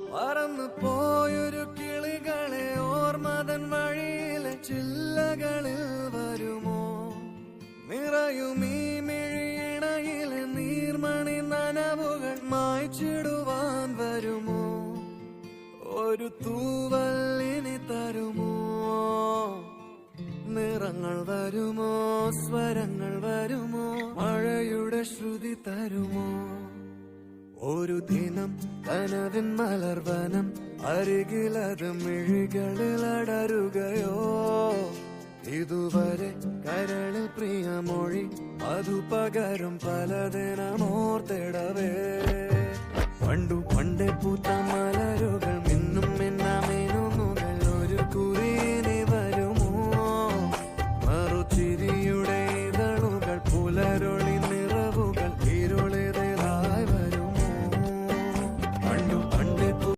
പറന്നു പോയൊരു കിളികളെ ഓർമ്മതൻ വഴിയിലെ ചില്ലകളിൽ വരുമോ? നിറയും ഈ മിഴിയിണയിലെ നീർമണി നനവുകൾ മായ്ച്ചിടുവാൻ വരുമോ? ഒരു തൂവല്ലിനി തരുമോ? നിറങ്ങൾ വരുമോ? സ്വരങ്ങൾ വരുമോ? മഴയുടെ ശ്രുതി തരുമോ? ഒരു ദിനം കനവിൻ മലർവനം അരികിലത് മിഴികളിൽ അടരുകയോ? ഇതുവരെ കരളിൽ പ്രിയമൊഴി അതു പകരും പലതിനമോർത്തിടവേ. പണ്ടു പണ്ടേ പൂത്ത മല